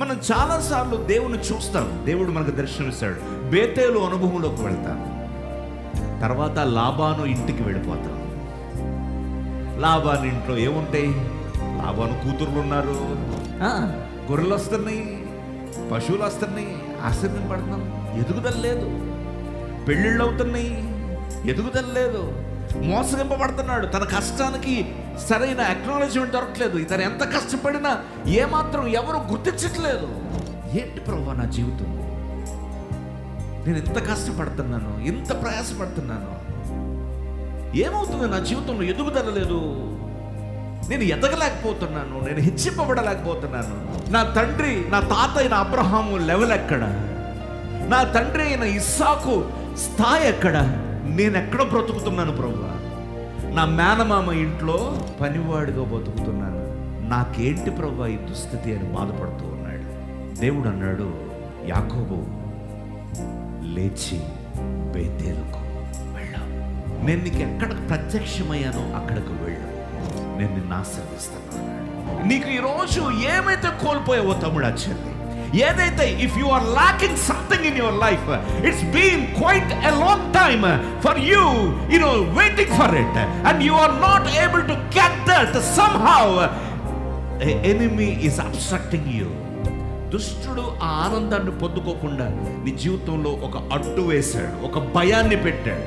మనం చాలాసార్లు దేవుని చూస్తాం, దేవుడు మనకు దర్శనమిస్తాడు, బేతేలు అనుభవంలోకి వెళ్తాం, తర్వాత లాబాను ఇంటికి వెళ్ళిపోతాం. లాబాను ఇంట్లో ఏముంటాయి? లాబాను కూతుర్లు ఉన్నారు, గొర్రెలు వస్తున్నాయి, పశువులు వస్తున్నాయి, ఆశ్చర్యపడుతున్నాం, ఎదుగుదల లేదు. పెళ్ళిళ్ళు అవుతున్నాయి, ఎదుగుదల లేదు. మోసగింపబడుతున్నాడు, తన కష్టానికి సరైన అక్నాలెడ్జ్మెంట్ దొరకలేదు. ఇతను ఎంత కష్టపడినా ఏమాత్రం ఎవరు గుర్తించట్లేదు. ఏంటి ప్రభువా నా జీవితం? నేను ఇంత కష్టపడుతున్నాను, ఇంత ప్రయాసపడుతున్నాను, ఏమవుతుంది నా జీవితంలో? ఎదుగుదల లేదు, నేను ఎదగలేకపోతున్నాను, నేను హెచ్చింపబడలేకపోతున్నాను. నా తండ్రి, నా తాత అయిన అబ్రహాము లెవెల్ ఎక్కడ? నా తండ్రి అయిన ఇస్సాకు స్థాయి ఎక్కడ? నేను ఎక్కడ బ్రతుకుతున్నాను ప్రభువా? నా మేనమామ ఇంట్లో పనివాడిగా బతుకుతున్నాను, నాకేంటి ప్రభువా ఈ దుస్థితి అని బాధపడుతూ ఉన్నాడు. దేవుడు అన్నాడు, యాకోబు లేచి బేతేలుకు వెళ్ళు, నేను నీకు ఎక్కడ ప్రత్యక్షమయ్యానో అక్కడికి వెళ్ళు, నేను నిన్ను ఆశీర్వదిస్తాను అన్నాడు. నీకు ఈరోజు ఏమైతే కోల్పోయావో తమ్ముడా, చెల్లి, ఏదైతే, if you are lacking something in your life, it's been quite a long time for you, you know, waiting for it, and you are not able to get that, somehow enemy is obstructing you. దుష్టుడు ఆ ఆనందాన్ని పొందుకోకుండా నీ జీవితంలో ఒక అడ్డు వేశాడు, ఒక భయాన్ని పెట్టాడు.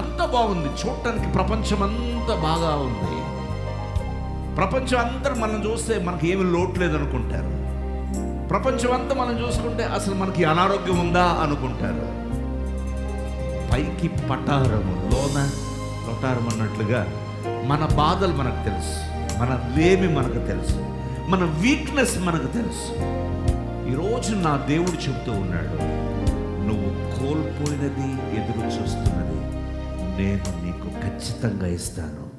అంత బాగుంది చూడటానికి, ప్రపంచం అంతా బాగా ఉంది, ప్రపంచం అందరూ మనం చూస్తే మనకి ఏమి లోటు లేదనుకుంటారు, ప్రపంచం అంతా మనం చూసుకుంటే అసలు మనకి అనారోగ్యం ఉందా అనుకుంటారు. పైకి పటారము, లోన లొటారం అన్నట్లుగా మన బాధలు మనకు తెలుసు, మన లేమి మనకు తెలుసు, మన వీక్నెస్ మనకు తెలుసు. ఈరోజు నా దేవుడు చెబుతూ ఉన్నాడు, నువ్వు కోల్పోయినది, ఎదురు చూస్తున్నది నేను నీకు ఖచ్చితంగా ఇస్తాను.